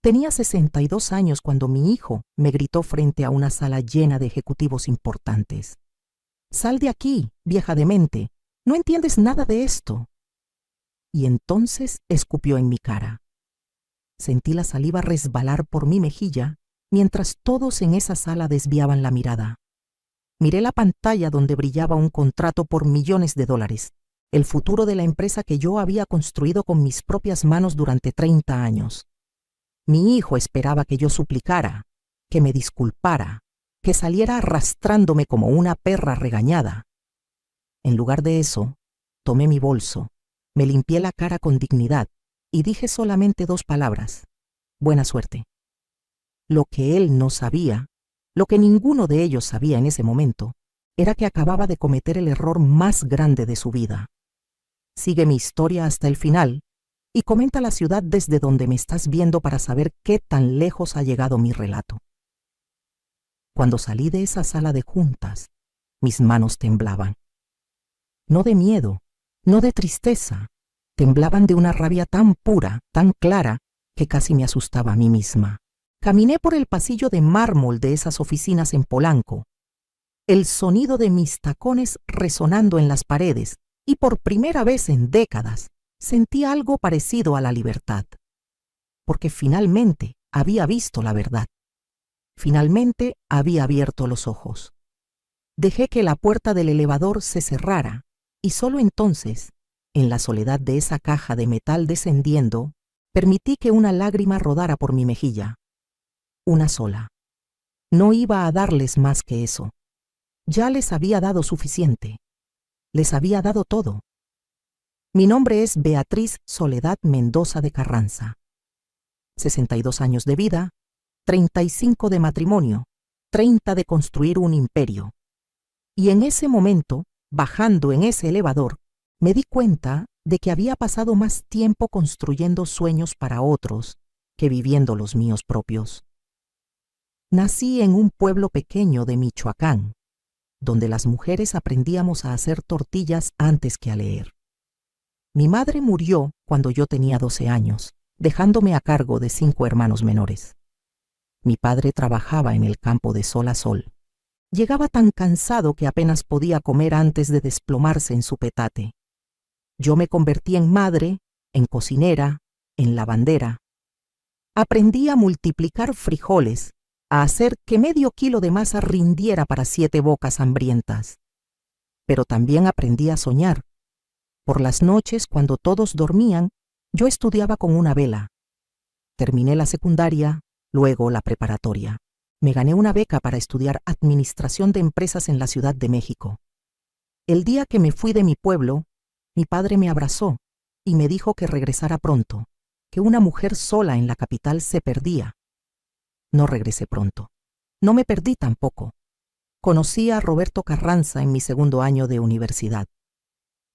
Tenía 62 años cuando mi hijo me gritó frente a una sala llena de ejecutivos importantes. «Sal de aquí, vieja demente, no entiendes nada de esto». Y entonces escupió en mi cara. Sentí la saliva resbalar por mi mejilla mientras todos en esa sala desviaban la mirada. Miré la pantalla donde brillaba un contrato por millones de dólares, el futuro de la empresa que yo había construido con mis propias manos durante 30 años. Mi hijo esperaba que yo suplicara, que me disculpara, que saliera arrastrándome como una perra regañada. En lugar de eso, tomé mi bolso, me limpié la cara con dignidad y dije solamente 2 palabras: buena suerte. Lo que él no sabía, lo que ninguno de ellos sabía en ese momento, era que acababa de cometer el error más grande de su vida. Sigue mi historia hasta el final y comenta la ciudad desde donde me estás viendo para saber qué tan lejos ha llegado mi relato. Cuando salí de esa sala de juntas, mis manos temblaban. No de miedo, no de tristeza, temblaban de una rabia tan pura, tan clara, que casi me asustaba a mí misma. Caminé por el pasillo de mármol de esas oficinas en Polanco, el sonido de mis tacones resonando en las paredes, y por primera vez en décadas sentí algo parecido a la libertad. Porque finalmente había visto la verdad. Finalmente había abierto los ojos. Dejé que la puerta del elevador se cerrara, y solo entonces, en la soledad de esa caja de metal descendiendo, permití que una lágrima rodara por mi mejilla. Una sola. No iba a darles más que eso. Ya les había dado suficiente. Les había dado todo. Mi nombre es Beatriz Soledad Mendoza de Carranza. 62 años de vida, 35 de matrimonio, 30 de construir un imperio. Y en ese momento, bajando en ese elevador, me di cuenta de que había pasado más tiempo construyendo sueños para otros que viviendo los míos propios. Nací en un pueblo pequeño de Michoacán, donde las mujeres aprendíamos a hacer tortillas antes que a leer. Mi madre murió cuando yo tenía 12 años, dejándome a cargo de 5 hermanos menores. Mi padre trabajaba en el campo de sol a sol. Llegaba tan cansado que apenas podía comer antes de desplomarse en su petate. Yo me convertí en madre, en cocinera, en lavandera. Aprendí a multiplicar frijoles, a hacer que medio kilo de masa rindiera para 7 bocas hambrientas. Pero también aprendí a soñar. Por las noches, cuando todos dormían, yo estudiaba con una vela. Terminé la secundaria, luego la preparatoria. Me gané una beca para estudiar administración de empresas en la Ciudad de México. El día que me fui de mi pueblo, mi padre me abrazó y me dijo que regresara pronto, que una mujer sola en la capital se perdía. No regresé pronto. No me perdí tampoco. Conocí a Roberto Carranza en mi segundo año de universidad.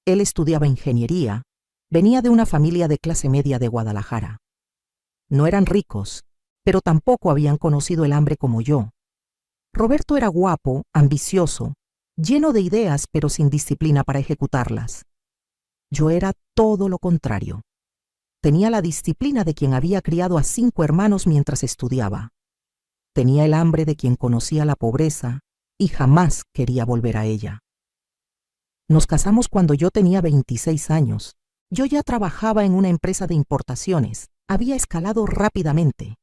Él estudiaba ingeniería, venía de una familia de clase media de Guadalajara. No eran ricos, pero tampoco habían conocido el hambre como yo. Roberto era guapo, ambicioso, lleno de ideas pero sin disciplina para ejecutarlas. Yo era todo lo contrario. Tenía la disciplina de quien había criado a 5 hermanos mientras estudiaba. Tenía el hambre de quien conocía la pobreza y jamás quería volver a ella. Nos casamos cuando yo tenía 26 años. Yo ya trabajaba en una empresa de importaciones. Había escalado rápidamente.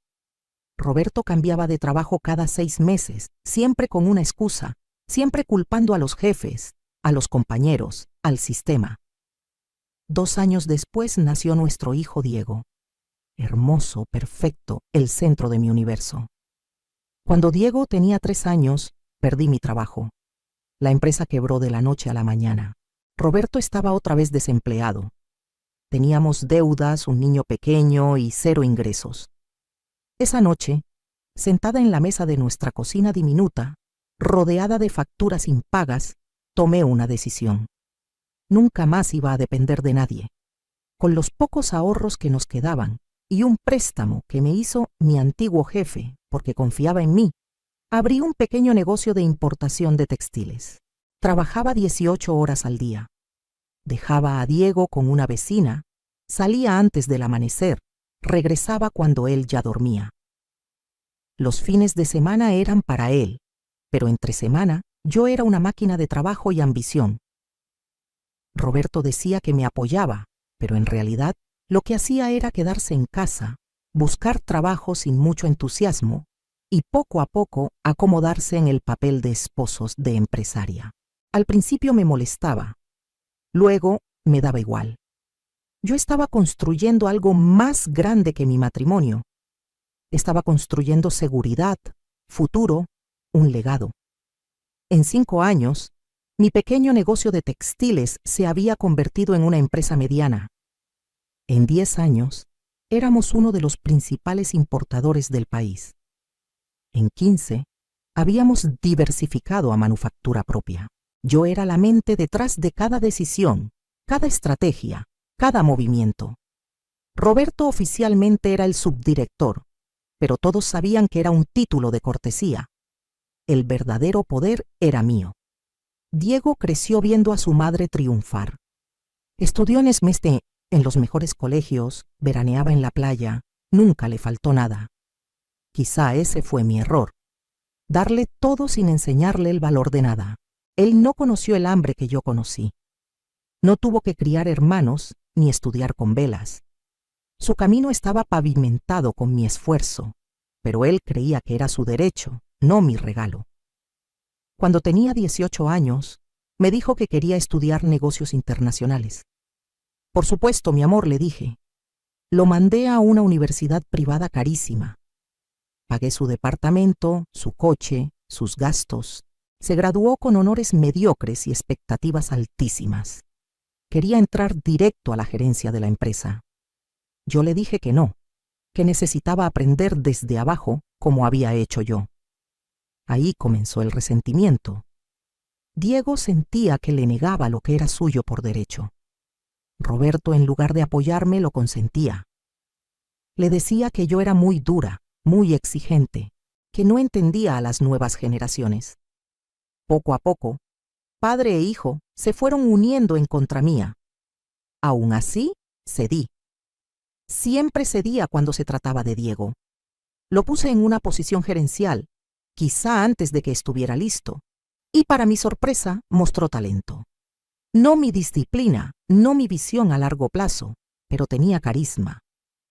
Roberto cambiaba de trabajo cada 6 meses, siempre con una excusa, siempre culpando a los jefes, a los compañeros, al sistema. 2 años después nació nuestro hijo Diego. Hermoso, perfecto, el centro de mi universo. Cuando Diego tenía 3 años, perdí mi trabajo. La empresa quebró de la noche a la mañana. Roberto estaba otra vez desempleado. Teníamos deudas, un niño pequeño y 0 ingresos. Esa noche, sentada en la mesa de nuestra cocina diminuta, rodeada de facturas impagas, tomé una decisión. Nunca más iba a depender de nadie. Con los pocos ahorros que nos quedaban y un préstamo que me hizo mi antiguo jefe porque confiaba en mí, abrí un pequeño negocio de importación de textiles. Trabajaba 18 horas al día. Dejaba a Diego con una vecina, salía antes del amanecer, regresaba cuando él ya dormía. Los fines de semana eran para él, pero entre semana yo era una máquina de trabajo y ambición. Roberto decía que me apoyaba, pero en realidad lo que hacía era quedarse en casa, buscar trabajo sin mucho entusiasmo y poco a poco acomodarse en el papel de esposos de empresaria. Al principio me molestaba, luego me daba igual. Yo estaba construyendo algo más grande que mi matrimonio. Estaba construyendo seguridad, futuro, un legado. En 5 años, mi pequeño negocio de textiles se había convertido en una empresa mediana. En 10 años, éramos uno de los principales importadores del país. En 15, habíamos diversificado a manufactura propia. Yo era la mente detrás de cada decisión, cada estrategia, cada movimiento. Roberto oficialmente era el subdirector, pero todos sabían que era un título de cortesía. El verdadero poder era mío. Diego creció viendo a su madre triunfar. Estudió en Esmeste, en los mejores colegios, veraneaba en la playa, nunca le faltó nada. Quizá ese fue mi error, darle todo sin enseñarle el valor de nada. Él no conoció el hambre que yo conocí. No tuvo que criar hermanos ni estudiar con velas. Su camino estaba pavimentado con mi esfuerzo, pero él creía que era su derecho, no mi regalo. Cuando tenía 18 años, me dijo que quería estudiar negocios internacionales. Por supuesto, mi amor, le dije. Lo mandé a una universidad privada carísima. Pagué su departamento, su coche, sus gastos. Se graduó con honores mediocres y expectativas altísimas. Quería entrar directo a la gerencia de la empresa. Yo le dije que no, que necesitaba aprender desde abajo como había hecho yo. Ahí comenzó el resentimiento. Diego sentía que le negaba lo que era suyo por derecho. Roberto, en lugar de apoyarme, lo consentía. Le decía que yo era muy dura, muy exigente, que no entendía a las nuevas generaciones. Poco a poco, padre e hijo se fueron uniendo en contra mía. Aún así, cedí. Siempre cedía cuando se trataba de Diego. Lo puse en una posición gerencial, quizá antes de que estuviera listo, y para mi sorpresa mostró talento. No mi disciplina, no mi visión a largo plazo, pero tenía carisma.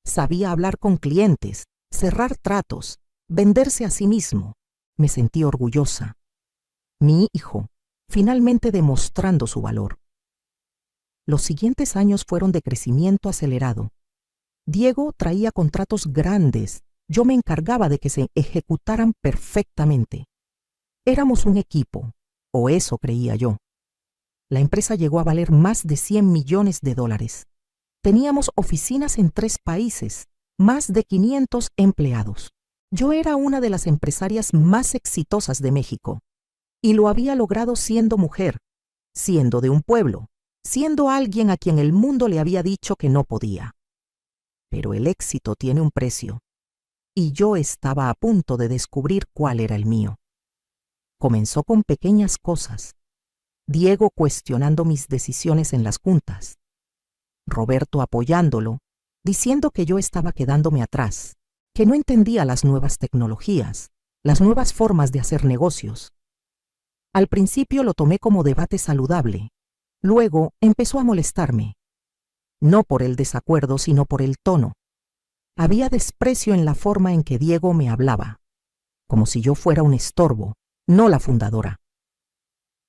Sabía hablar con clientes, cerrar tratos, venderse a sí mismo. Me sentí orgullosa. Mi hijo, finalmente demostrando su valor. Los siguientes años fueron de crecimiento acelerado. Diego traía contratos grandes. Yo me encargaba de que se ejecutaran perfectamente. Éramos un equipo, o eso creía yo. La empresa llegó a valer más de $100 millones. Teníamos oficinas en 3 países, más de 500 empleados. Yo era una de las empresarias más exitosas de México, y lo había logrado siendo mujer, siendo de un pueblo, siendo alguien a quien el mundo le había dicho que no podía. Pero el éxito tiene un precio, y yo estaba a punto de descubrir cuál era el mío. Comenzó con pequeñas cosas. Diego cuestionando mis decisiones en las juntas. Roberto apoyándolo, diciendo que yo estaba quedándome atrás, que no entendía las nuevas tecnologías, las nuevas formas de hacer negocios. Al principio lo tomé como debate saludable. Luego empezó a molestarme. No por el desacuerdo, sino por el tono. Había desprecio en la forma en que Diego me hablaba, como si yo fuera un estorbo, no la fundadora.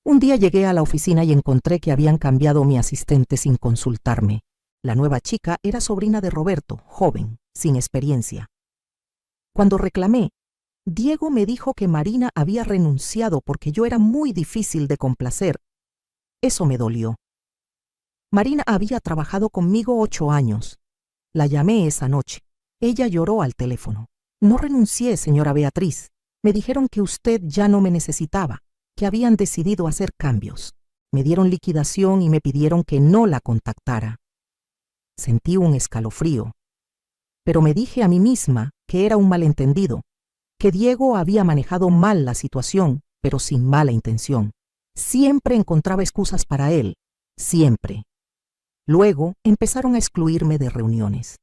Un día llegué a la oficina y encontré que habían cambiado mi asistente sin consultarme. La nueva chica era sobrina de Roberto, joven, sin experiencia. Cuando reclamé, Diego me dijo que Marina había renunciado porque yo era muy difícil de complacer. Eso me dolió. Marina había trabajado conmigo 8 años. La llamé esa noche. Ella lloró al teléfono. No renuncié, señora Beatriz. Me dijeron que usted ya no me necesitaba, que habían decidido hacer cambios. Me dieron liquidación y me pidieron que no la contactara. Sentí un escalofrío. Pero me dije a mí misma que era un malentendido, que Diego había manejado mal la situación, pero sin mala intención. Siempre encontraba excusas para él, siempre. Luego empezaron a excluirme de reuniones.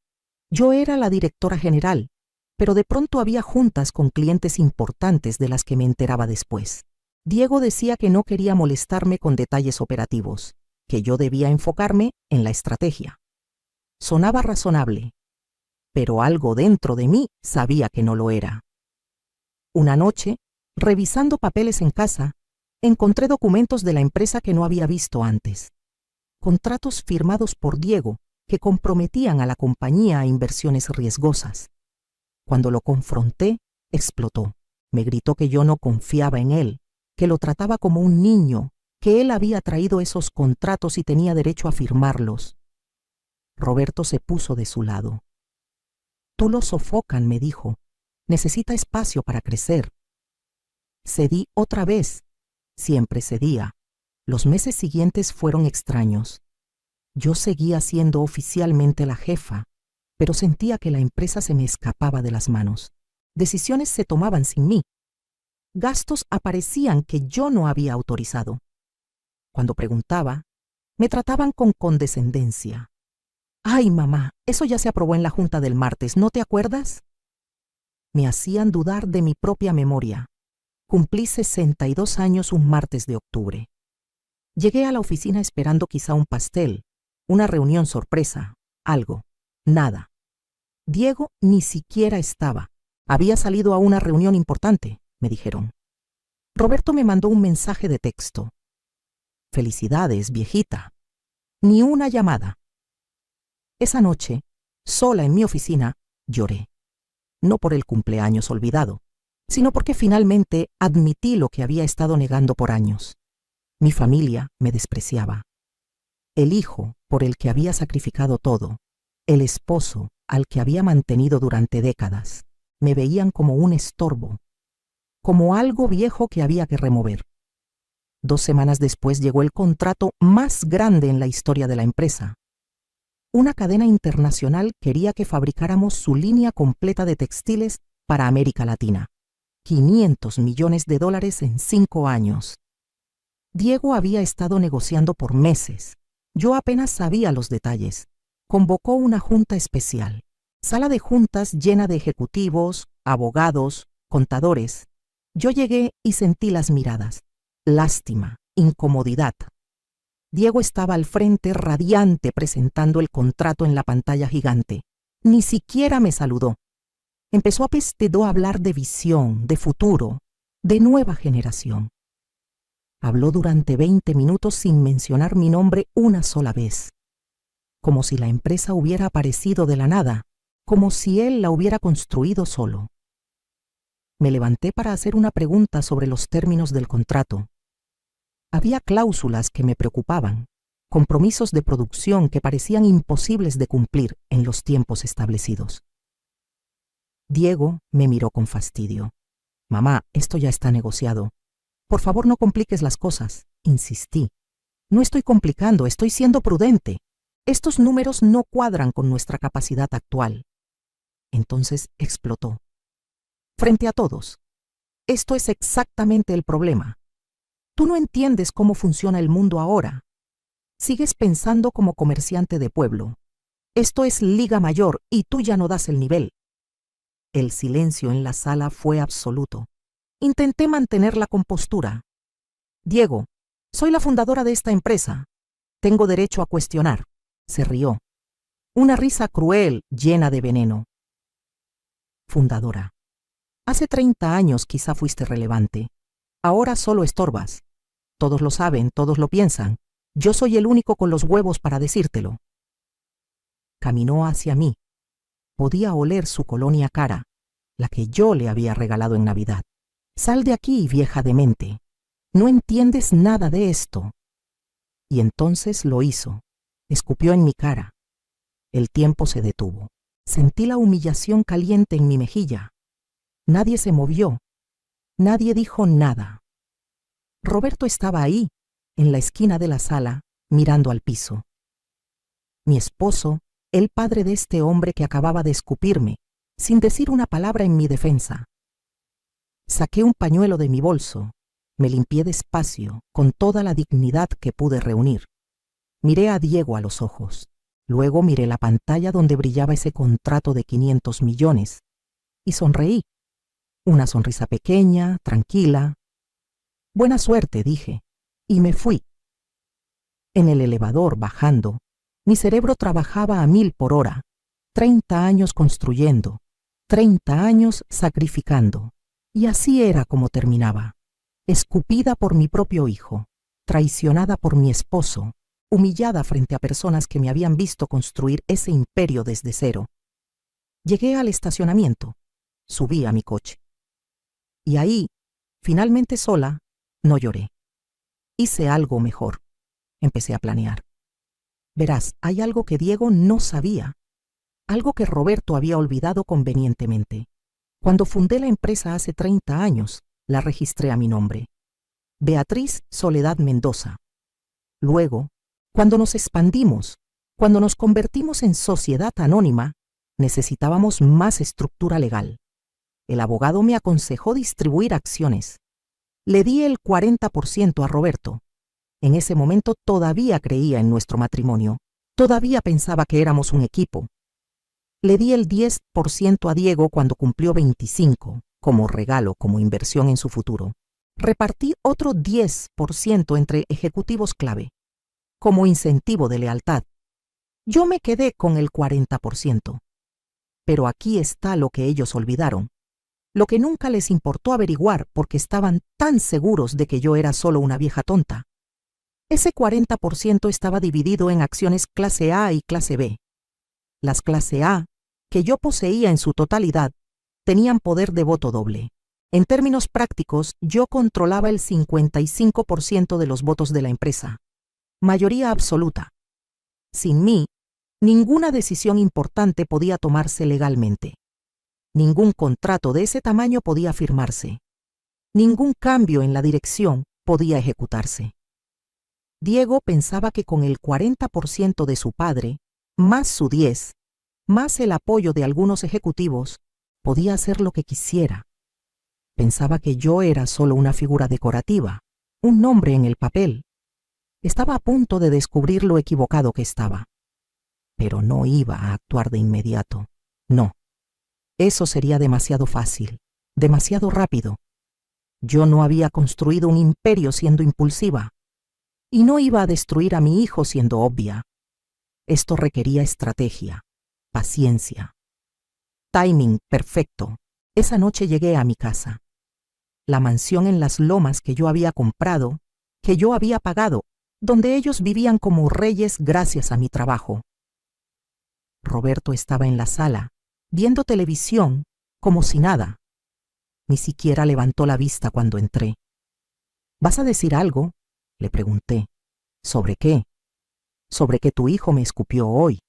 Yo era la directora general, pero de pronto había juntas con clientes importantes de las que me enteraba después. Diego decía que no quería molestarme con detalles operativos, que yo debía enfocarme en la estrategia. Sonaba razonable, pero algo dentro de mí sabía que no lo era. Una noche, revisando papeles en casa, encontré documentos de la empresa que no había visto antes. Contratos firmados por Diego que comprometían a la compañía a inversiones riesgosas. Cuando lo confronté, explotó. Me gritó que yo no confiaba en él, que lo trataba como un niño, que él había traído esos contratos y tenía derecho a firmarlos. Roberto se puso de su lado. Tú lo sofocan, me dijo. Necesita espacio para crecer. Cedí otra vez. Siempre cedía. Los meses siguientes fueron extraños. Yo seguía siendo oficialmente la jefa, pero sentía que la empresa se me escapaba de las manos. Decisiones se tomaban sin mí. Gastos aparecían que yo no había autorizado. Cuando preguntaba, me trataban con condescendencia. «Ay, mamá, eso ya se aprobó en la junta del martes, ¿no te acuerdas?» Me hacían dudar de mi propia memoria. Cumplí 62 años un martes de octubre. Llegué a la oficina esperando quizá un pastel, una reunión sorpresa, algo. Nada. Diego ni siquiera estaba. Había salido a una reunión importante, me dijeron. Roberto me mandó un mensaje de texto. «Felicidades, viejita». Ni una llamada. Esa noche, sola en mi oficina, lloré. No por el cumpleaños olvidado, sino porque finalmente admití lo que había estado negando por años. Mi familia me despreciaba. El hijo por el que había sacrificado todo, el esposo al que había mantenido durante décadas, me veían como un estorbo, como algo viejo que había que remover. 2 semanas después llegó el contrato más grande en la historia de la empresa. Una cadena internacional quería que fabricáramos su línea completa de textiles para América Latina. $500 millones en 5 años. Diego había estado negociando por meses. Yo apenas sabía los detalles. Convocó una junta especial. Sala de juntas llena de ejecutivos, abogados, contadores. Yo llegué y sentí las miradas. Lástima, incomodidad. Diego estaba al frente radiante presentando el contrato en la pantalla gigante. Ni siquiera me saludó. Empezó a hablar de visión, de futuro, de nueva generación. Habló durante 20 minutos sin mencionar mi nombre una sola vez. Como si la empresa hubiera aparecido de la nada, como si él la hubiera construido solo. Me levanté para hacer una pregunta sobre los términos del contrato. Había cláusulas que me preocupaban, compromisos de producción que parecían imposibles de cumplir en los tiempos establecidos. Diego me miró con fastidio. «Mamá, esto ya está negociado. Por favor, no compliques las cosas», insistí. «No estoy complicando, estoy siendo prudente. Estos números no cuadran con nuestra capacidad actual». Entonces explotó. «Frente a todos. Esto es exactamente el problema. Tú no entiendes cómo funciona el mundo ahora. Sigues pensando como comerciante de pueblo. Esto es Liga Mayor y tú ya no das el nivel». El silencio en la sala fue absoluto. Intenté mantener la compostura. «Diego, soy la fundadora de esta empresa. Tengo derecho a cuestionar». Se rió. Una risa cruel, llena de veneno. «Fundadora. Hace 30 años quizá fuiste relevante. Ahora solo estorbas. Todos lo saben, todos lo piensan. Yo soy el único con los huevos para decírtelo». Caminó hacia mí. Podía oler su colonia cara, la que yo le había regalado en Navidad. «Sal de aquí, vieja demente. No entiendes nada de esto». Y entonces lo hizo. Escupió en mi cara. El tiempo se detuvo. Sentí la humillación caliente en mi mejilla. Nadie se movió. Nadie dijo nada. Roberto estaba ahí, en la esquina de la sala, mirando al piso. Mi esposo, el padre de este hombre que acababa de escupirme, sin decir una palabra en mi defensa. Saqué un pañuelo de mi bolso, me limpié despacio, con toda la dignidad que pude reunir. Miré a Diego a los ojos. Luego miré la pantalla donde brillaba ese contrato de 500 millones y sonreí. Una sonrisa pequeña, tranquila. Buena suerte, dije, y me fui. En el elevador, bajando, mi cerebro trabajaba a 1000 por hora, 30 años construyendo, 30 años sacrificando. Y así era como terminaba, escupida por mi propio hijo, traicionada por mi esposo, humillada frente a personas que me habían visto construir ese imperio desde cero. Llegué al estacionamiento, subí a mi coche. Y ahí, finalmente sola, no lloré. Hice algo mejor. Empecé a planear. Verás, hay algo que Diego no sabía, algo que Roberto había olvidado convenientemente. Cuando fundé la empresa hace 30 años, la registré a mi nombre. Beatriz Soledad Mendoza. Luego, cuando nos expandimos, cuando nos convertimos en sociedad anónima, necesitábamos más estructura legal. El abogado me aconsejó distribuir acciones. Le di el 40% a Roberto. En ese momento todavía creía en nuestro matrimonio. Todavía pensaba que éramos un equipo. Le di el 10% a Diego cuando cumplió 25, como regalo, como inversión en su futuro. Repartí otro 10% entre ejecutivos clave, como incentivo de lealtad. Yo me quedé con el 40%. Pero aquí está lo que ellos olvidaron, lo que nunca les importó averiguar porque estaban tan seguros de que yo era solo una vieja tonta. Ese 40% estaba dividido en acciones clase A y clase B. Las clase A, que yo poseía en su totalidad, tenían poder de voto doble. En términos prácticos, yo controlaba el 55% de los votos de la empresa. Mayoría absoluta. Sin mí, ninguna decisión importante podía tomarse legalmente. Ningún contrato de ese tamaño podía firmarse. Ningún cambio en la dirección podía ejecutarse. Diego pensaba que con el 40% de su padre, más su 10%, más el apoyo de algunos ejecutivos, podía hacer lo que quisiera. Pensaba que yo era solo una figura decorativa, un nombre en el papel. Estaba a punto de descubrir lo equivocado que estaba. Pero no iba a actuar de inmediato. No. Eso sería demasiado fácil, demasiado rápido. Yo no había construido un imperio siendo impulsiva. Y no iba a destruir a mi hijo siendo obvia. Esto requería estrategia, paciencia. Timing perfecto. Esa noche llegué a mi casa. La mansión en las Lomas que yo había comprado, que yo había pagado, donde ellos vivían como reyes gracias a mi trabajo. Roberto estaba en la sala, viendo televisión, como si nada. Ni siquiera levantó la vista cuando entré. ¿Vas a decir algo?, le pregunté. ¿Sobre qué? Sobre que tu hijo me escupió hoy.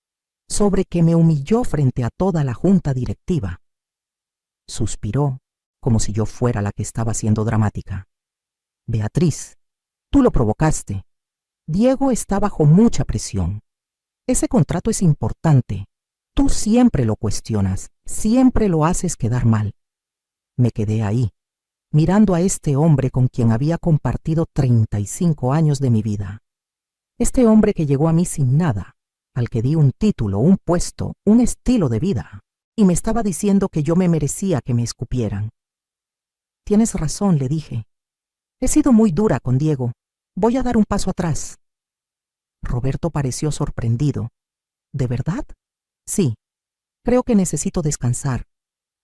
Sobre que me humilló frente a toda la junta directiva. Suspiró, como si yo fuera la que estaba siendo dramática. Beatriz, tú lo provocaste. Diego está bajo mucha presión. Ese contrato es importante. Tú siempre lo cuestionas, siempre lo haces quedar mal. Me quedé ahí, mirando a este hombre con quien había compartido 35 años de mi vida. Este hombre que llegó a mí sin nada, al que di un título, un puesto, un estilo de vida, y me estaba diciendo que yo me merecía que me escupieran. Tienes razón, le dije. He sido muy dura con Diego. Voy a dar un paso atrás. Roberto pareció sorprendido. ¿De verdad? Sí. Creo que necesito descansar.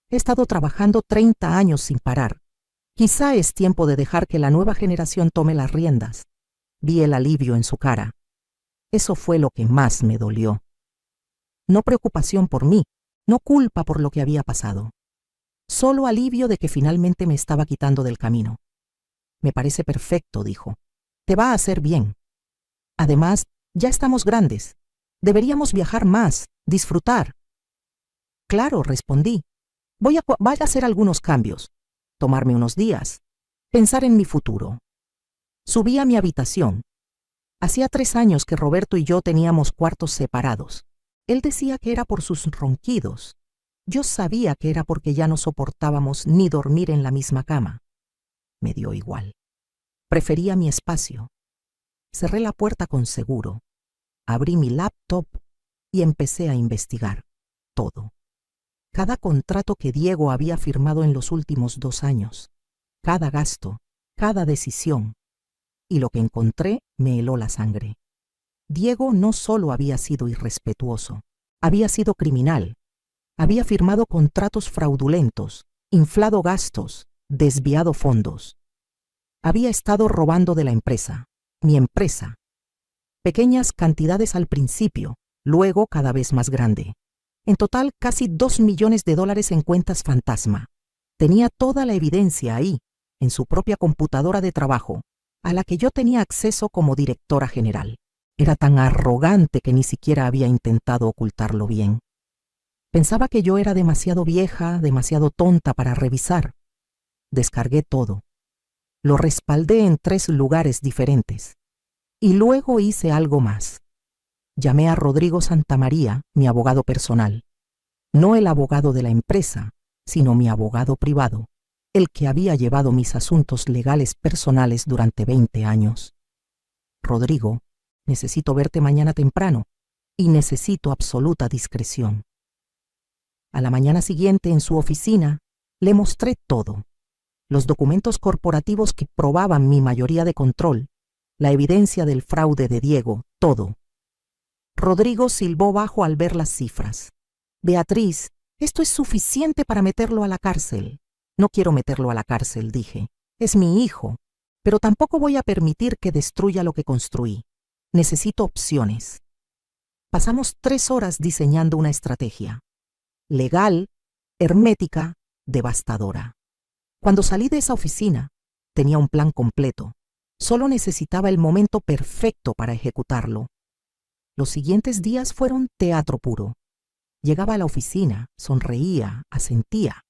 He estado trabajando 30 años sin parar. Quizá es tiempo de dejar que la nueva generación tome las riendas. Vi el alivio en su cara. Eso fue lo que más me dolió. No preocupación por mí, no culpa por lo que había pasado. Solo alivio de que finalmente me estaba quitando del camino. Me parece perfecto, dijo. Te va a hacer bien. Además, ya estamos grandes. Deberíamos viajar más, disfrutar. Claro, respondí. Voy a hacer algunos cambios. Tomarme unos días. Pensar en mi futuro. Subí a mi habitación. Hacía 3 años que Roberto y yo teníamos cuartos separados. Él decía que era por sus ronquidos. Yo sabía que era porque ya no soportábamos ni dormir en la misma cama. Me dio igual. Prefería mi espacio. Cerré la puerta con seguro. Abrí mi laptop y empecé a investigar todo. Cada contrato que Diego había firmado en los últimos 2 años, cada gasto, cada decisión. Y lo que encontré me heló la sangre. Diego no solo había sido irrespetuoso, había sido criminal. Había firmado contratos fraudulentos, inflado gastos, desviado fondos. Había estado robando de la empresa, mi empresa. Pequeñas cantidades al principio, luego cada vez más grande. En total, casi $2 millones en cuentas fantasma. Tenía toda la evidencia ahí, en su propia computadora de trabajo, a la que yo tenía acceso como directora general. Era tan arrogante que ni siquiera había intentado ocultarlo bien. Pensaba que yo era demasiado vieja, demasiado tonta para revisar. Descargué todo. Lo respaldé en 3 lugares diferentes. Y luego hice algo más. Llamé a Rodrigo Santamaría, mi abogado personal. No el abogado de la empresa, sino mi abogado privado, el que había llevado mis asuntos legales personales durante 20 años. Rodrigo, necesito verte mañana temprano y necesito absoluta discreción. A la mañana siguiente, en su oficina, le mostré todo. Los documentos corporativos que probaban mi mayoría de control, la evidencia del fraude de Diego, todo. Rodrigo silbó bajo al ver las cifras. Beatriz, esto es suficiente para meterlo a la cárcel. No quiero meterlo a la cárcel, dije. Es mi hijo, pero tampoco voy a permitir que destruya lo que construí. Necesito opciones. Pasamos 3 horas diseñando una estrategia. Legal, hermética, devastadora. Cuando salí de esa oficina, tenía un plan completo. Solo necesitaba el momento perfecto para ejecutarlo. Los siguientes días fueron teatro puro. Llegaba a la oficina, sonreía, asentía.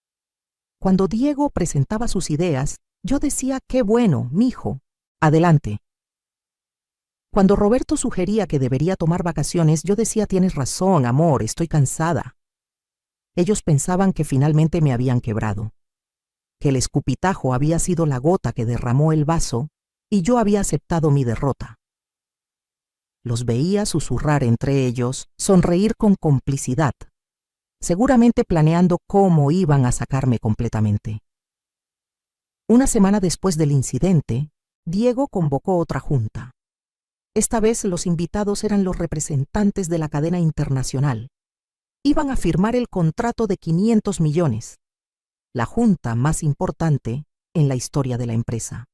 Cuando Diego presentaba sus ideas, yo decía, qué bueno, mijo, adelante. Cuando Roberto sugería que debería tomar vacaciones, yo decía, tienes razón, amor, estoy cansada. Ellos pensaban que finalmente me habían quebrado, que el escupitajo había sido la gota que derramó el vaso y yo había aceptado mi derrota. Los veía susurrar entre ellos, sonreír con complicidad, seguramente planeando cómo iban a sacarme completamente. Una semana después del incidente, Diego convocó otra junta. Esta vez los invitados eran los representantes de la cadena internacional. Iban a firmar el contrato de 500 millones, la junta más importante en la historia de la empresa.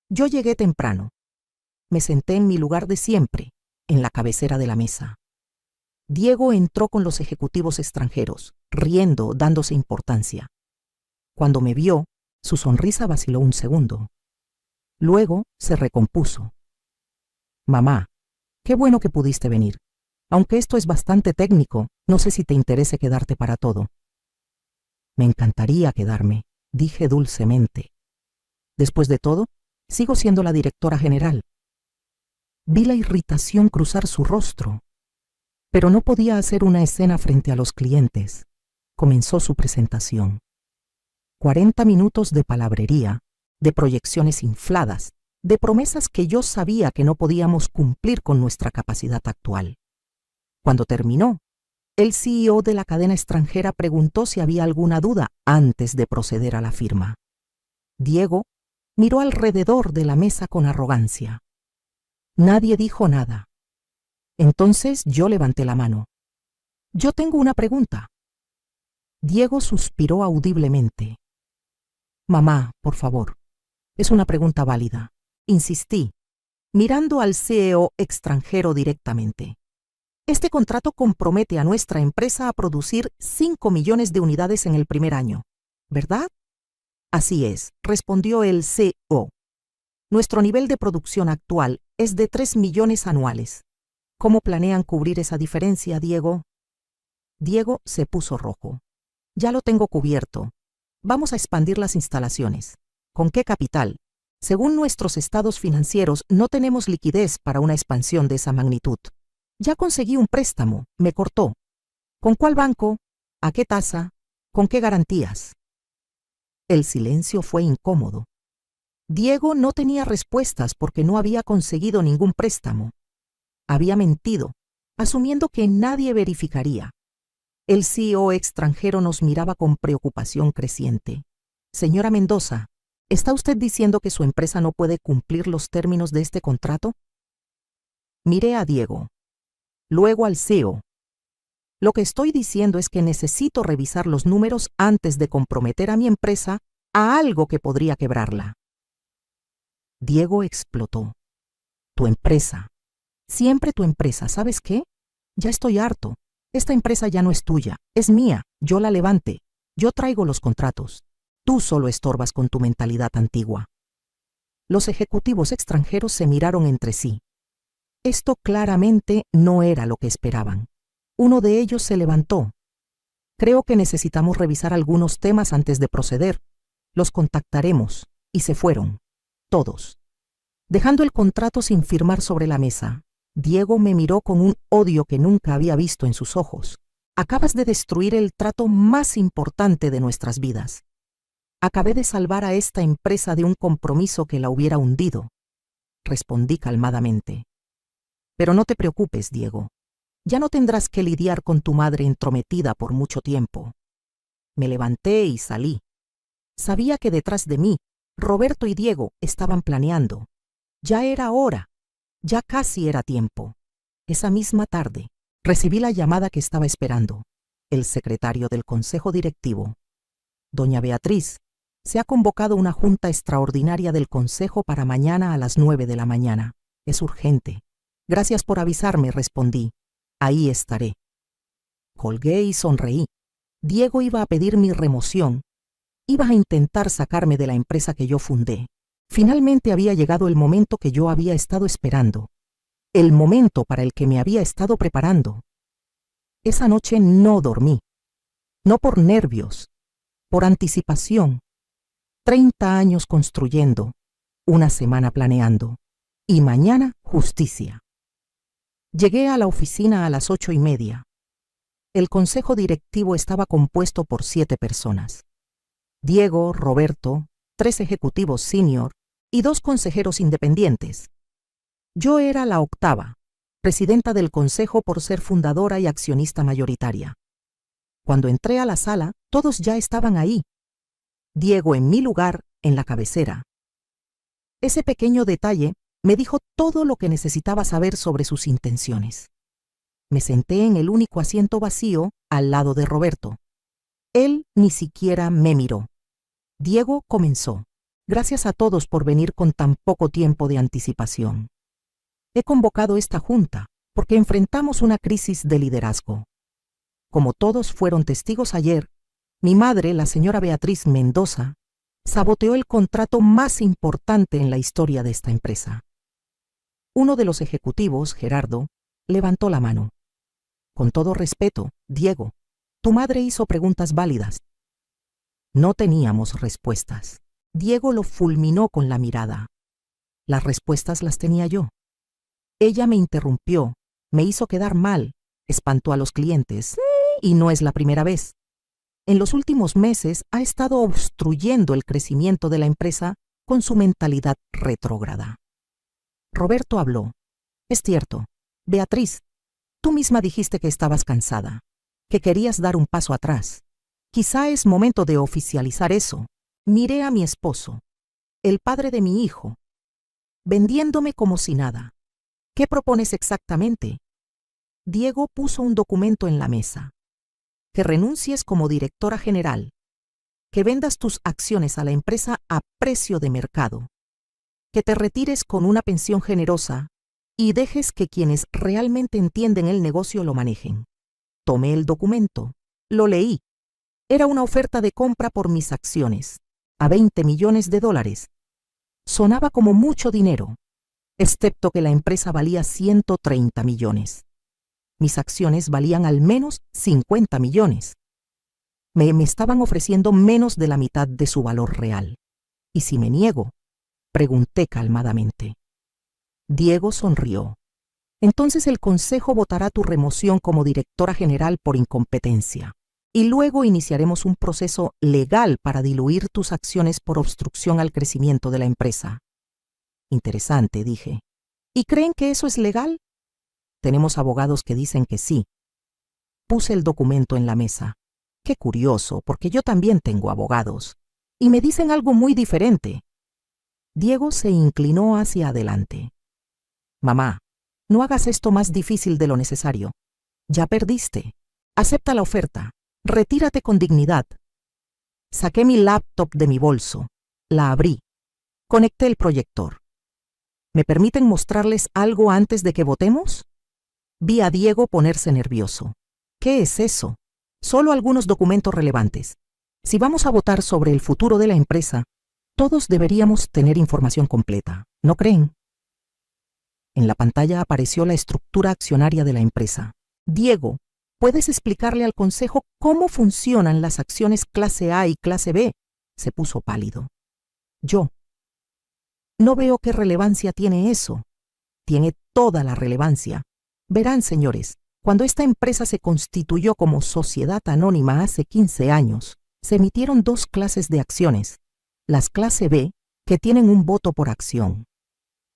Yo llegué temprano. Me senté en mi lugar de siempre, en la cabecera de la mesa. Diego entró con los ejecutivos extranjeros, riendo, dándose importancia. Cuando me vio, su sonrisa vaciló un segundo. Luego se recompuso. Mamá, qué bueno que pudiste venir. Aunque esto es bastante técnico, no sé si te interese quedarte para todo. Me encantaría quedarme, dije dulcemente. Después de todo, sigo siendo la directora general. Vi la irritación cruzar su rostro, pero no podía hacer una escena frente a los clientes. Comenzó su presentación. 40 minutos de palabrería, de proyecciones infladas, de promesas que yo sabía que no podíamos cumplir con nuestra capacidad actual. Cuando terminó, el CEO de la cadena extranjera preguntó si había alguna duda antes de proceder a la firma. Diego miró alrededor de la mesa con arrogancia. Nadie dijo nada. Entonces yo levanté la mano. Yo tengo una pregunta. Diego suspiró audiblemente. Mamá, por favor, es una pregunta válida. Insistí, mirando al CEO extranjero directamente. Este contrato compromete a nuestra empresa a producir 5 millones de unidades en el primer año, ¿verdad? Así es, respondió el CEO. Nuestro nivel de producción actual es de 3 millones anuales. ¿Cómo planean cubrir esa diferencia, Diego? Diego se puso rojo. Ya lo tengo cubierto. Vamos a expandir las instalaciones. ¿Con qué capital? Según nuestros estados financieros, no tenemos liquidez para una expansión de esa magnitud. Ya conseguí un préstamo, me cortó. ¿Con cuál banco? ¿A qué tasa? ¿Con qué garantías? El silencio fue incómodo. Diego no tenía respuestas porque no había conseguido ningún préstamo. Había mentido, asumiendo que nadie verificaría. El CEO extranjero nos miraba con preocupación creciente. Señora Mendoza, ¿está usted diciendo que su empresa no puede cumplir los términos de este contrato? Miré a Diego, luego al CEO. Lo que estoy diciendo es que necesito revisar los números antes de comprometer a mi empresa a algo que podría quebrarla. Diego explotó. Tu empresa. Siempre tu empresa. ¿Sabes qué? Ya estoy harto. Esta empresa ya no es tuya, es mía. Yo la levanté. Yo traigo los contratos. Tú solo estorbas con tu mentalidad antigua. Los ejecutivos extranjeros se miraron entre sí. Esto claramente no era lo que esperaban. Uno de ellos se levantó. Creo que necesitamos revisar algunos temas antes de proceder. Los contactaremos. Y se fueron. Todos. Dejando el contrato sin firmar sobre la mesa, Diego me miró con un odio que nunca había visto en sus ojos. Acabas de destruir el trato más importante de nuestras vidas. Acabé de salvar a esta empresa de un compromiso que la hubiera hundido. Respondí calmadamente. Pero no te preocupes, Diego. Ya no tendrás que lidiar con tu madre entrometida por mucho tiempo. Me levanté y salí. Sabía que detrás de mí, Roberto y Diego estaban planeando. Ya era hora. Ya casi era tiempo. Esa misma tarde, recibí la llamada que estaba esperando. El secretario del Consejo Directivo. Doña Beatriz, se ha convocado una junta extraordinaria del Consejo para mañana a las 9 de la mañana. Es urgente. Gracias por avisarme, respondí. Ahí estaré. Colgué y sonreí. Diego iba a pedir mi remoción. Iba a intentar sacarme de la empresa que yo fundé. Finalmente había llegado el momento que yo había estado esperando. El momento para el que me había estado preparando. Esa noche no dormí. No por nervios, por anticipación. 30 años construyendo, una semana planeando, y mañana justicia. Llegué a la oficina a las 8:30. El consejo directivo estaba compuesto por 7 personas. Diego, Roberto, 3 ejecutivos senior y 2 consejeros independientes. Yo era la 8ª, presidenta del consejo por ser fundadora y accionista mayoritaria. Cuando entré a la sala, todos ya estaban ahí. Diego en mi lugar, en la cabecera. Ese pequeño detalle me dijo todo lo que necesitaba saber sobre sus intenciones. Me senté en el único asiento vacío al lado de Roberto. Él ni siquiera me miró. Diego comenzó. Gracias a todos por venir con tan poco tiempo de anticipación. He convocado esta junta porque enfrentamos una crisis de liderazgo. Como todos fueron testigos ayer, mi madre, la señora Beatriz Mendoza, saboteó el contrato más importante en la historia de esta empresa. Uno de los ejecutivos, Gerardo, levantó la mano. Con todo respeto, Diego, tu madre hizo preguntas válidas. No teníamos respuestas. Diego lo fulminó con la mirada. Las respuestas las tenía yo. Ella me interrumpió, me hizo quedar mal, espantó a los clientes, y no es la primera vez. En los últimos meses ha estado obstruyendo el crecimiento de la empresa con su mentalidad retrógrada. Roberto habló. Es cierto, Beatriz, tú misma dijiste que estabas cansada, que querías dar un paso atrás. Quizá es momento de oficializar eso. Miré a mi esposo, el padre de mi hijo, vendiéndome como si nada. ¿Qué propones exactamente? Diego puso un documento en la mesa. Que renuncies como directora general, que vendas tus acciones a la empresa a precio de mercado, que te retires con una pensión generosa y dejes que quienes realmente entienden el negocio lo manejen. Tomé el documento, lo leí. Era una oferta de compra por mis acciones, a $20 millones. Sonaba como mucho dinero, excepto que la empresa valía 130 millones. Mis acciones valían al menos 50 millones. Me estaban ofreciendo menos de la mitad de su valor real. ¿Y si me niego? Pregunté calmadamente. Diego sonrió. Entonces el consejo votará tu remoción como directora general por incompetencia. Y luego iniciaremos un proceso legal para diluir tus acciones por obstrucción al crecimiento de la empresa. Interesante, dije. ¿Y creen que eso es legal? Tenemos abogados que dicen que sí. Puse el documento en la mesa. Qué curioso, porque yo también tengo abogados. Y me dicen algo muy diferente. Diego se inclinó hacia adelante. Mamá, no hagas esto más difícil de lo necesario. Ya perdiste. Acepta la oferta. Retírate con dignidad. Saqué mi laptop de mi bolso. La abrí. Conecté el proyector. ¿Me permiten mostrarles algo antes de que votemos? Vi a Diego ponerse nervioso. ¿Qué es eso? Solo algunos documentos relevantes. Si vamos a votar sobre el futuro de la empresa, todos deberíamos tener información completa, ¿no creen? En la pantalla apareció la estructura accionaria de la empresa. Diego, ¿puedes explicarle al consejo cómo funcionan las acciones clase A y clase B? Se puso pálido. Yo. No veo qué relevancia tiene eso. Tiene toda la relevancia. Verán, señores, cuando esta empresa se constituyó como sociedad anónima hace 15 años, se emitieron 2 clases de acciones. Las clase B, que tienen un voto por acción,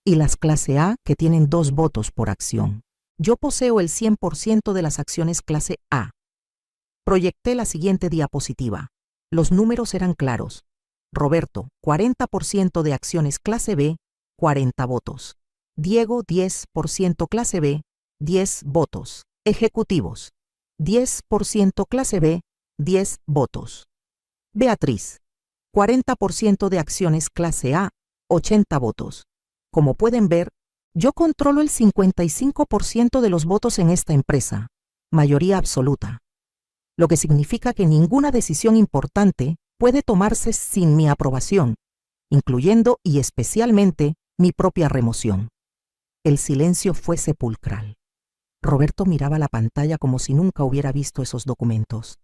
y las clase A, que tienen 2 votos por acción. Yo poseo el 100% de las acciones clase A. Proyecté la siguiente diapositiva. Los números eran claros. Roberto, 40% de acciones clase B, 40 votos. Diego, 10% clase B, 10 votos. Ejecutivos, 10% clase B, 10 votos. Beatriz, 40% de acciones clase A, 80 votos. Como pueden ver, yo controlo el 55% de los votos en esta empresa, mayoría absoluta, lo que significa que ninguna decisión importante puede tomarse sin mi aprobación, incluyendo y especialmente mi propia remoción. El silencio fue sepulcral. Roberto miraba la pantalla como si nunca hubiera visto esos documentos.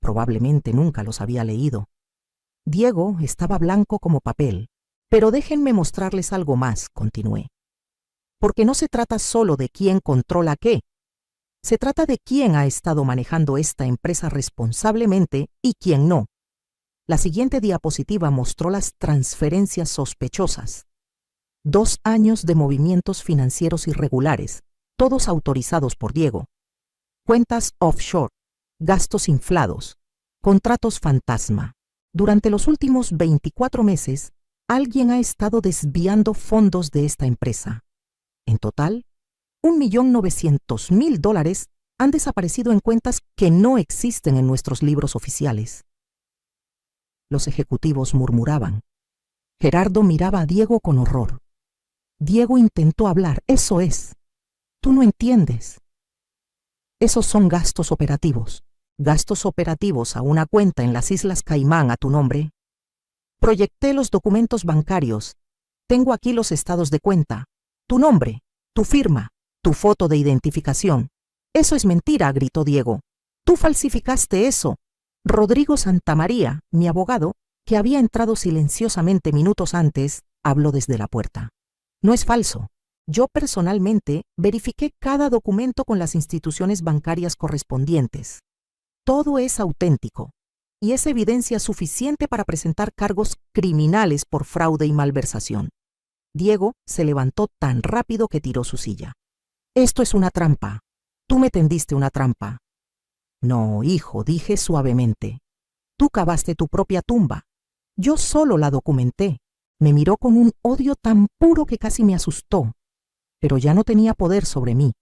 Probablemente nunca los había leído. Diego estaba blanco como papel. Pero déjenme mostrarles algo más, continué. Porque no se trata solo de quién controla qué. Se trata de quién ha estado manejando esta empresa responsablemente y quién no. La siguiente diapositiva mostró las transferencias sospechosas. 2 años de movimientos financieros irregulares, todos autorizados por Diego. Cuentas offshore, gastos inflados, contratos fantasma. Durante los últimos 24 meses, alguien ha estado desviando fondos de esta empresa. En total, $1.900.000 han desaparecido en cuentas que no existen en nuestros libros oficiales. Los ejecutivos murmuraban. Gerardo miraba a Diego con horror. Diego intentó hablar. Eso es. Tú no entiendes. Esos son gastos operativos. Gastos operativos a una cuenta en las Islas Caimán a tu nombre. Proyecté los documentos bancarios. Tengo aquí los estados de cuenta. Tu nombre, tu firma, tu foto de identificación. Eso es mentira, gritó Diego. Tú falsificaste eso. Rodrigo Santamaría, mi abogado, que había entrado silenciosamente minutos antes, habló desde la puerta. No es falso. Yo personalmente verifiqué cada documento con las instituciones bancarias correspondientes. Todo es auténtico y es evidencia suficiente para presentar cargos criminales por fraude y malversación. Diego se levantó tan rápido que tiró su silla. Esto es una trampa. Tú me tendiste una trampa. No, hijo, dije suavemente. Tú cavaste tu propia tumba. Yo solo la documenté. Me miró con un odio tan puro que casi me asustó. Pero ya no tenía poder sobre mí.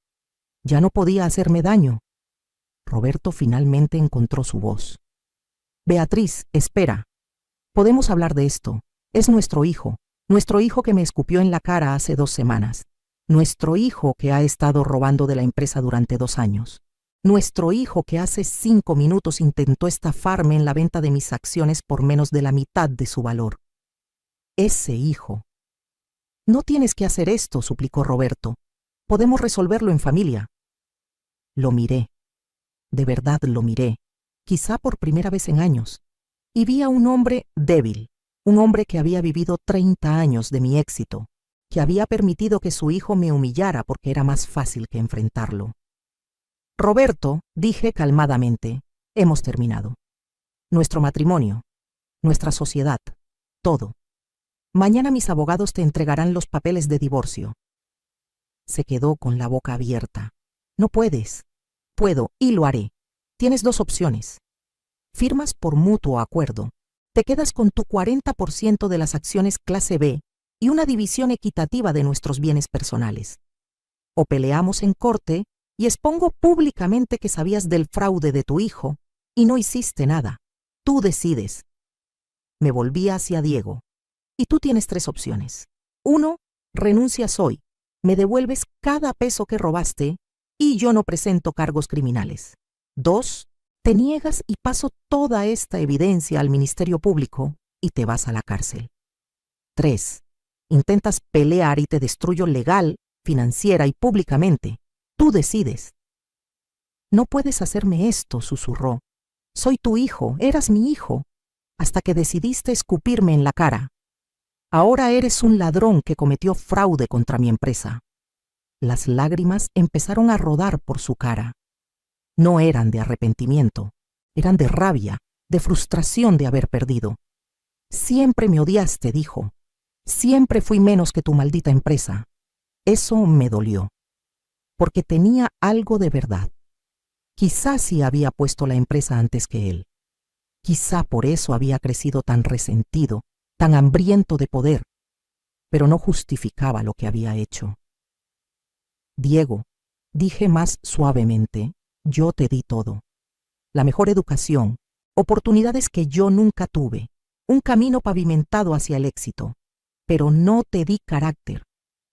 Ya no podía hacerme daño. Roberto finalmente encontró su voz. Beatriz, espera. Podemos hablar de esto. Es nuestro hijo que me escupió en la cara hace 2 semanas. Nuestro hijo que ha estado robando de la empresa durante 2 años. Nuestro hijo que hace 5 minutos intentó estafarme en la venta de mis acciones por menos de la mitad de su valor. Ese hijo. No tienes que hacer esto, suplicó Roberto. Podemos resolverlo en familia. Lo miré. De verdad lo miré, quizá por primera vez en años, y vi a un hombre débil, un hombre que había vivido 30 años de mi éxito, que había permitido que su hijo me humillara porque era más fácil que enfrentarlo. Roberto, dije calmadamente, hemos terminado. Nuestro matrimonio, nuestra sociedad, todo. Mañana mis abogados te entregarán los papeles de divorcio. Se quedó con la boca abierta. No puedes. Puedo y lo haré. Tienes dos opciones. Firmas por mutuo acuerdo. Te quedas con tu 40% de las acciones clase B y una división equitativa de nuestros bienes personales. O peleamos en corte y expongo públicamente que sabías del fraude de tu hijo y no hiciste nada. Tú decides. Me volví hacia Diego. Y tú tienes tres opciones. 1. Renuncias hoy. Me devuelves cada peso que robaste y yo no presento cargos criminales. 2. Te niegas y paso toda esta evidencia al Ministerio Público y te vas a la cárcel. 3. Intentas pelear y te destruyo legal, financiera y públicamente. Tú decides. No puedes hacerme esto, susurró. Soy tu hijo, eras mi hijo, hasta que decidiste escupirme en la cara. Ahora eres un ladrón que cometió fraude contra mi empresa. Las lágrimas empezaron a rodar por su cara. No eran de arrepentimiento, eran de rabia, de frustración de haber perdido. Siempre me odiaste, dijo. Siempre fui menos que tu maldita empresa. Eso me dolió, porque tenía algo de verdad. Quizás sí había puesto la empresa antes que él. Quizá por eso había crecido tan resentido, tan hambriento de poder, pero no justificaba lo que había hecho. Diego, dije más suavemente, yo te di todo. La mejor educación, oportunidades que yo nunca tuve, un camino pavimentado hacia el éxito, pero no te di carácter.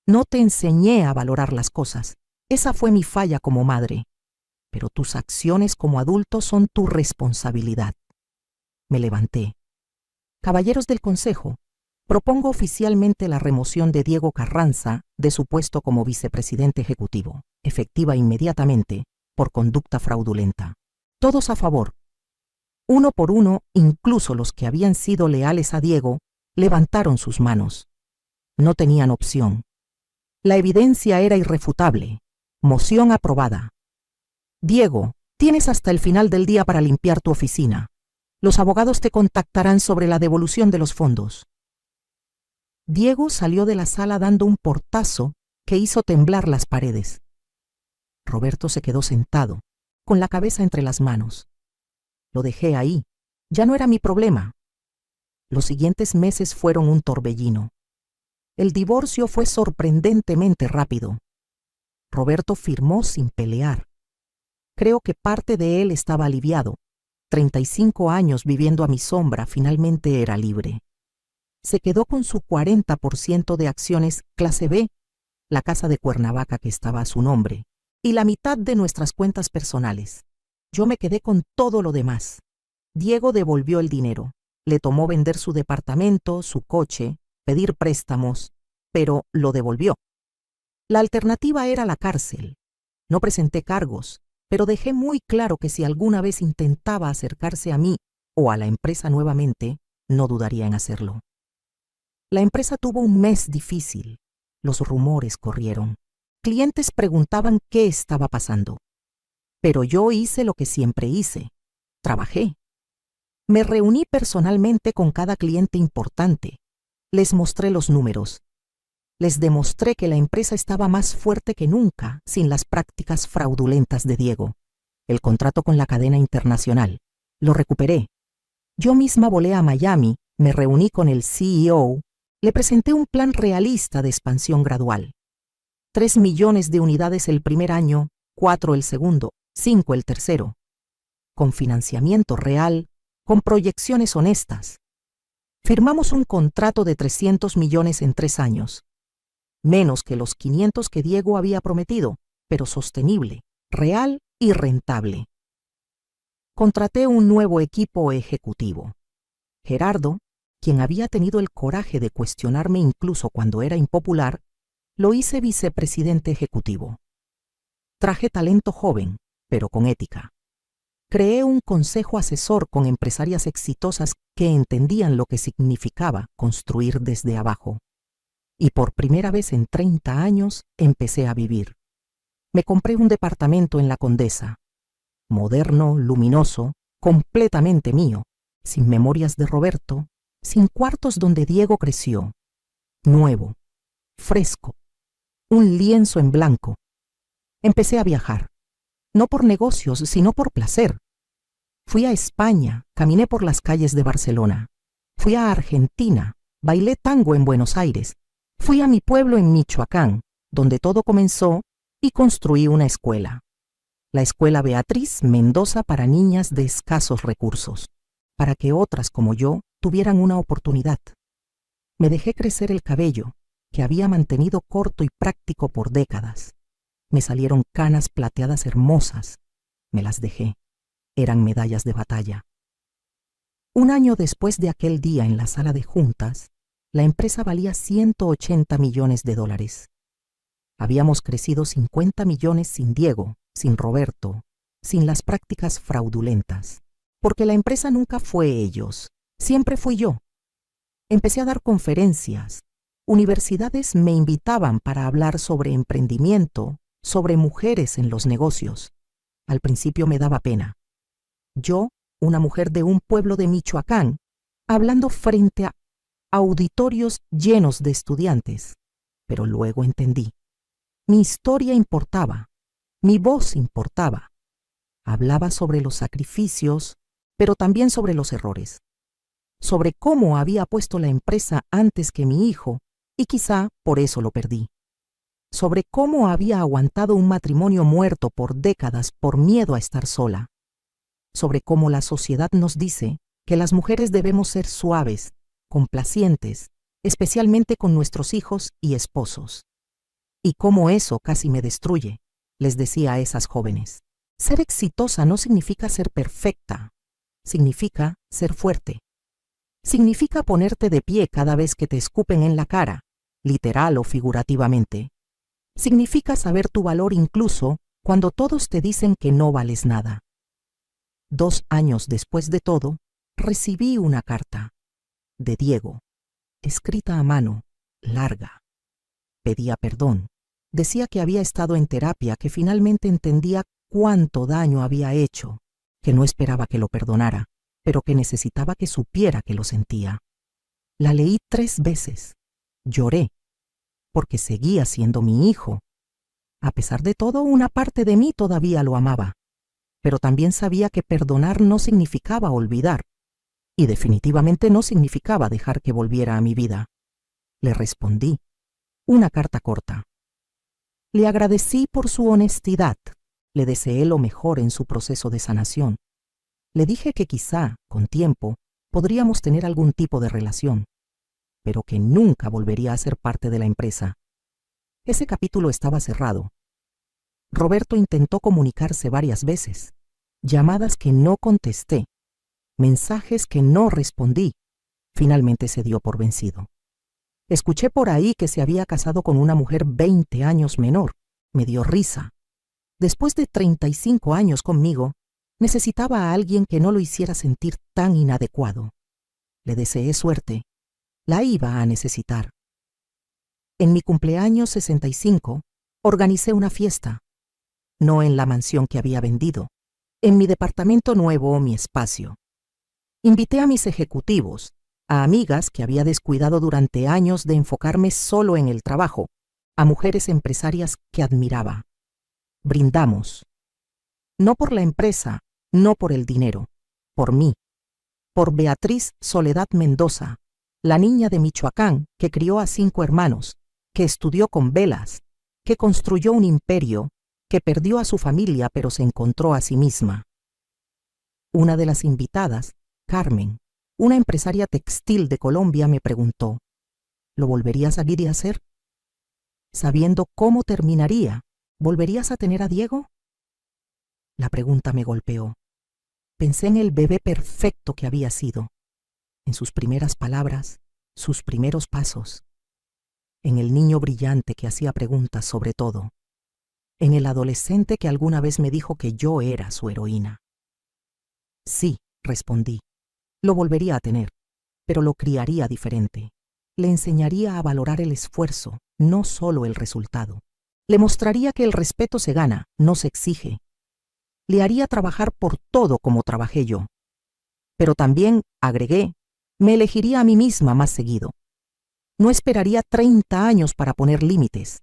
No te enseñé a valorar las cosas. Esa fue mi falla como madre. Pero tus acciones como adulto son tu responsabilidad. Me levanté. Caballeros del Consejo, propongo oficialmente la remoción de Diego Carranza de su puesto como vicepresidente ejecutivo, efectiva inmediatamente, por conducta fraudulenta. Todos a favor. Uno por uno, incluso los que habían sido leales a Diego, levantaron sus manos. No tenían opción. La evidencia era irrefutable. Moción aprobada. Diego, tienes hasta el final del día para limpiar tu oficina. Los abogados te contactarán sobre la devolución de los fondos. Diego salió de la sala dando un portazo que hizo temblar las paredes. Roberto se quedó sentado, con la cabeza entre las manos. Lo dejé ahí. Ya no era mi problema. Los siguientes meses fueron un torbellino. El divorcio fue sorprendentemente rápido. Roberto firmó sin pelear. Creo que parte de él estaba aliviado. 35 años viviendo a mi sombra, finalmente era libre. Se quedó con su 40% de acciones clase B, la casa de Cuernavaca que estaba a su nombre, y la mitad de nuestras cuentas personales. Yo me quedé con todo lo demás. Diego devolvió el dinero. Le tomó vender su departamento, su coche, pedir préstamos, pero lo devolvió. La alternativa era la cárcel. No presenté cargos, pero dejé muy claro que si alguna vez intentaba acercarse a mí o a la empresa nuevamente, no dudaría en hacerlo. La empresa tuvo un mes difícil. Los rumores corrieron. Clientes preguntaban qué estaba pasando. Pero yo hice lo que siempre hice. Trabajé. Me reuní personalmente con cada cliente importante. Les mostré los números. Les demostré que la empresa estaba más fuerte que nunca sin las prácticas fraudulentas de Diego. El contrato con la cadena internacional. Lo recuperé. Yo misma volé a Miami, me reuní con el CEO, le presenté un plan realista de expansión gradual. 3 millones de unidades el primer año, 4 el segundo, 5 el tercero. Con financiamiento real, con proyecciones honestas. Firmamos un contrato de 300 millones en 3 años. Menos que los 500 que Diego había prometido, pero sostenible, real y rentable. Contraté un nuevo equipo ejecutivo. Gerardo, quien había tenido el coraje de cuestionarme incluso cuando era impopular, lo hice vicepresidente ejecutivo. Traje talento joven, pero con ética. Creé un consejo asesor con empresarias exitosas que entendían lo que significaba construir desde abajo. Y por primera vez en 30 años empecé a vivir. Me compré un departamento en La Condesa. Moderno, luminoso, completamente mío, sin memorias de Roberto, sin cuartos donde Diego creció. Nuevo, fresco. un lienzo en blanco. Empecé a viajar, no por negocios, sino por placer. Fui a España, caminé por las calles de Barcelona. Fui a Argentina, bailé tango en Buenos Aires. Fui a mi pueblo en Michoacán, donde todo comenzó, y construí una escuela. La Escuela Beatriz Mendoza para niñas de escasos recursos, para que otras como yo tuvieran una oportunidad. Me dejé crecer el cabello, que había mantenido corto y práctico por décadas. Me salieron canas plateadas hermosas. Me las dejé. Eran medallas de batalla. Un año después de aquel día en la sala de juntas, la empresa valía 180 millones de dólares. Habíamos crecido 50 millones sin Diego, sin Roberto, sin las prácticas fraudulentas, porque la empresa nunca fue ellos, siempre fui yo. Empecé a dar conferencias. Universidades me invitaban para hablar sobre emprendimiento, sobre mujeres en los negocios. Al principio me daba pena. Yo, una mujer de un pueblo de Michoacán, hablando frente a auditorios llenos de estudiantes. Pero luego entendí. Mi historia importaba. Mi voz importaba. Hablaba sobre los sacrificios, pero también sobre los errores. Sobre cómo había puesto la empresa antes que mi hijo, y quizá por eso lo perdí. Sobre cómo había aguantado un matrimonio muerto por décadas por miedo a estar sola. Sobre cómo la sociedad nos dice que las mujeres debemos ser suaves, complacientes, especialmente con nuestros hijos y esposos. Y cómo eso casi me destruye, les decía a esas jóvenes. Ser exitosa no significa ser perfecta, significa ser fuerte. Significa ponerte de pie cada vez que te escupen en la cara, literal o figurativamente. Significa saber tu valor incluso cuando todos te dicen que no vales nada. 2 años después de todo, recibí una carta de Diego, escrita a mano, larga. Pedía perdón. Decía que había estado en terapia, que finalmente entendía cuánto daño había hecho, que no esperaba que lo perdonara, pero que necesitaba que supiera que lo sentía. La leí 3 veces. Lloré, porque seguía siendo mi hijo. A pesar de todo, una parte de mí todavía lo amaba, pero también sabía que perdonar no significaba olvidar, y definitivamente no significaba dejar que volviera a mi vida. Le respondí, una carta corta. Le agradecí por su honestidad, le deseé lo mejor en su proceso de sanación. Le dije que quizá, con tiempo, podríamos tener algún tipo de relación, pero que nunca volvería a ser parte de la empresa. Ese capítulo estaba cerrado. Roberto intentó comunicarse varias veces, llamadas que no contesté, mensajes que no respondí. Finalmente se dio por vencido. Escuché por ahí que se había casado con una mujer 20 años menor. Me dio risa. Después de 35 años conmigo, necesitaba a alguien que no lo hiciera sentir tan inadecuado. Le deseé suerte. La iba a necesitar. En mi cumpleaños 65, organicé una fiesta. No en la mansión que había vendido, en mi departamento nuevo, mi espacio. Invité a mis ejecutivos, a amigas que había descuidado durante años de enfocarme solo en el trabajo, a mujeres empresarias que admiraba. Brindamos. No por la empresa, no por el dinero, por mí, por Beatriz Soledad Mendoza, la niña de Michoacán que crió a 5 hermanos, que estudió con velas, que construyó un imperio, que perdió a su familia pero se encontró a sí misma. Una de las invitadas, Carmen, una empresaria textil de Colombia, me preguntó, ¿lo volverías a ir y hacer? Sabiendo cómo terminaría, ¿volverías a tener a Diego? La pregunta me golpeó. Pensé en el bebé perfecto que había sido, en sus primeras palabras, sus primeros pasos, en el niño brillante que hacía preguntas sobre todo, en el adolescente que alguna vez me dijo que yo era su heroína. Sí, respondí, lo volvería a tener, pero lo criaría diferente. Le enseñaría a valorar el esfuerzo, no solo el resultado. Le mostraría que el respeto se gana, no se exige. Le haría trabajar por todo como trabajé yo. Pero también, agregué, me elegiría a mí misma más seguido. No esperaría 30 años para poner límites.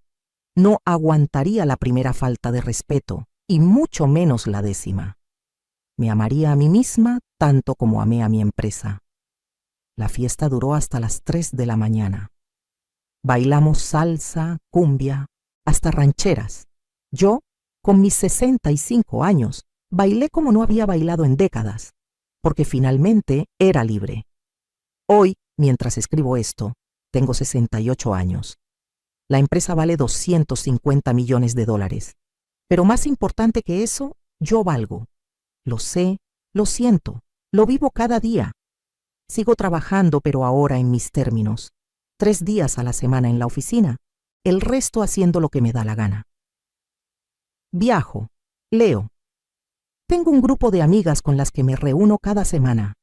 No aguantaría la primera falta de respeto, y mucho menos la 10ª. Me amaría a mí misma tanto como amé a mi empresa. La fiesta duró hasta las 3 de la mañana. Bailamos salsa, cumbia, hasta rancheras. Yo, con mis 65 años, bailé como no había bailado en décadas, porque finalmente era libre. Hoy, mientras escribo esto, tengo 68 años. La empresa vale $250 millones. Pero más importante que eso, yo valgo. Lo sé, lo siento, lo vivo cada día. Sigo trabajando, pero ahora en mis términos. 3 días a la semana en la oficina, el resto haciendo lo que me da la gana. Viajo, leo. Tengo un grupo de amigas con las que me reúno cada semana.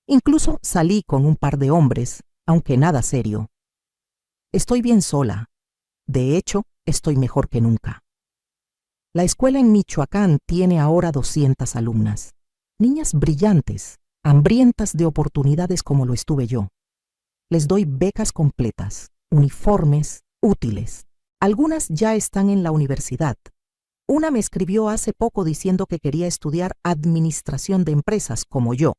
Incluso salí con un par de hombres, aunque nada serio. Estoy bien sola. De hecho, estoy mejor que nunca. La escuela en Michoacán tiene ahora 200 alumnas. Niñas brillantes, hambrientas de oportunidades como lo estuve yo. Les doy becas completas, uniformes, útiles. Algunas ya están en la universidad. Una me escribió hace poco diciendo que quería estudiar administración de empresas como yo.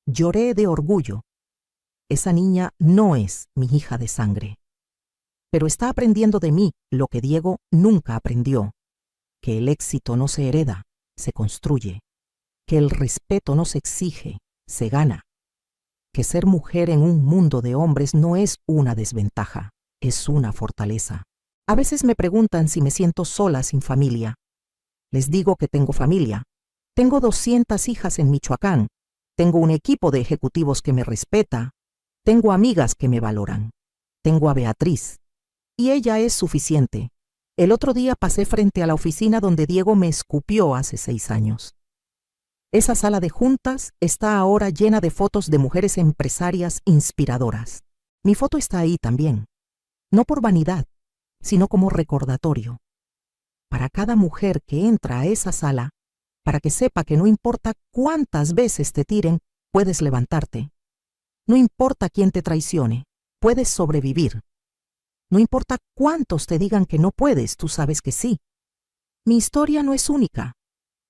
Lloré de orgullo. Esa niña no es mi hija de sangre. Pero está aprendiendo de mí lo que Diego nunca aprendió. Que el éxito no se hereda, se construye. Que el respeto no se exige, se gana. Que ser mujer en un mundo de hombres no es una desventaja, es una fortaleza. A veces me preguntan si me siento sola sin familia. Les digo que tengo familia. Tengo 200 hijas en Michoacán. Tengo un equipo de ejecutivos que me respeta. Tengo amigas que me valoran. Tengo a Beatriz. Y ella es suficiente. El otro día pasé frente a la oficina donde Diego me escupió hace 6 años. Esa sala de juntas está ahora llena de fotos de mujeres empresarias inspiradoras. Mi foto está ahí también. No por vanidad, sino como recordatorio. Para cada mujer que entra a esa sala, para que sepa que no importa cuántas veces te tiren, puedes levantarte. No importa quién te traicione, puedes sobrevivir. No importa cuántos te digan que no puedes, tú sabes que sí. Mi historia no es única.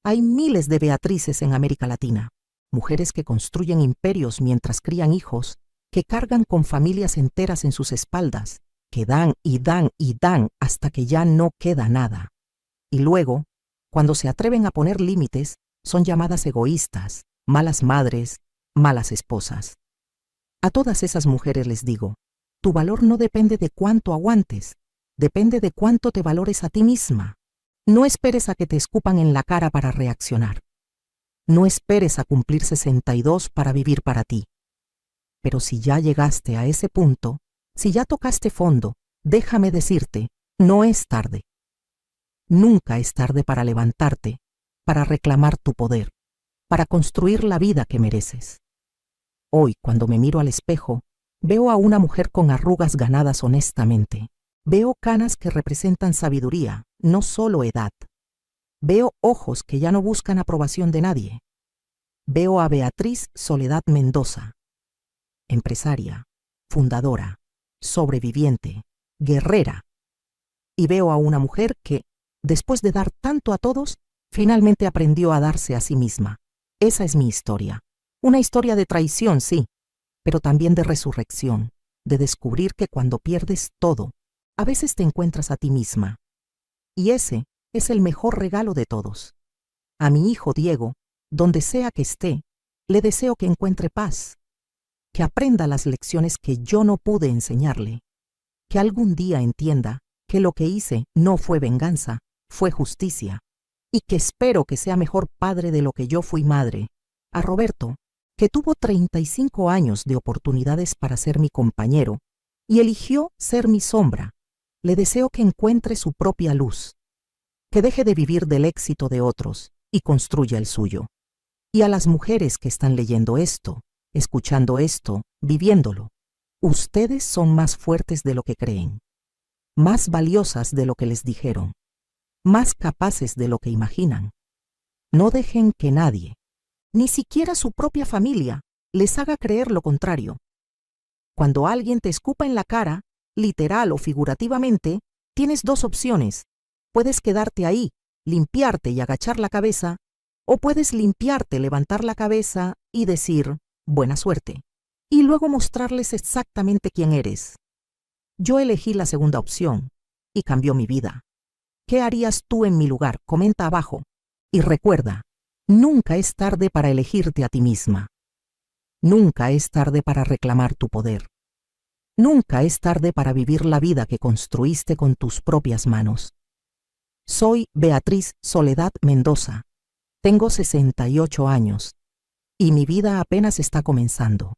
Hay miles de Beatrices en América Latina, mujeres que construyen imperios mientras crían hijos, que cargan con familias enteras en sus espaldas, que dan y dan y dan hasta que ya no queda nada. Y luego, cuando se atreven a poner límites, son llamadas egoístas, malas madres, malas esposas. A todas esas mujeres les digo, tu valor no depende de cuánto aguantes, depende de cuánto te valores a ti misma. No esperes a que te escupan en la cara para reaccionar. No esperes a cumplir 62 para vivir para ti. Pero si ya llegaste a ese punto, si ya tocaste fondo, déjame decirte, no es tarde. Nunca es tarde para levantarte, para reclamar tu poder, para construir la vida que mereces. Hoy, cuando me miro al espejo, veo a una mujer con arrugas ganadas honestamente. Veo canas que representan sabiduría, no solo edad. Veo ojos que ya no buscan aprobación de nadie. Veo a Beatriz Soledad Mendoza, empresaria, fundadora, sobreviviente, guerrera. Y veo a una mujer que, después de dar tanto a todos, finalmente aprendió a darse a sí misma. Esa es mi historia. Una historia de traición, sí, pero también de resurrección, de descubrir que cuando pierdes todo, a veces te encuentras a ti misma. Y ese es el mejor regalo de todos. A mi hijo Diego, donde sea que esté, le deseo que encuentre paz, que aprenda las lecciones que yo no pude enseñarle, que algún día entienda que lo que hice no fue venganza, fue justicia, y que espero que sea mejor padre de lo que yo fui madre. A Roberto, que tuvo 35 años de oportunidades para ser mi compañero y eligió ser mi sombra, le deseo que encuentre su propia luz, que deje de vivir del éxito de otros y construya el suyo. Y a las mujeres que están leyendo esto, escuchando esto, viviéndolo, ustedes son más fuertes de lo que creen, más valiosas de lo que les dijeron, más capaces de lo que imaginan. No dejen que nadie, ni siquiera su propia familia, les haga creer lo contrario. Cuando alguien te escupa en la cara, literal o figurativamente, Tienes dos opciones. Puedes quedarte ahí, limpiarte y agachar la cabeza, o puedes limpiarte, levantar la cabeza y decir, buena suerte, y luego mostrarles exactamente quién eres. Yo elegí la segunda opción y cambió mi vida. ¿Qué harías tú en mi lugar? Comenta abajo. Y recuerda, nunca es tarde para elegirte a ti misma. Nunca es tarde para reclamar tu poder. Nunca es tarde para vivir la vida que construiste con tus propias manos. Soy Beatriz Soledad Mendoza. Tengo 68 años y mi vida apenas está comenzando.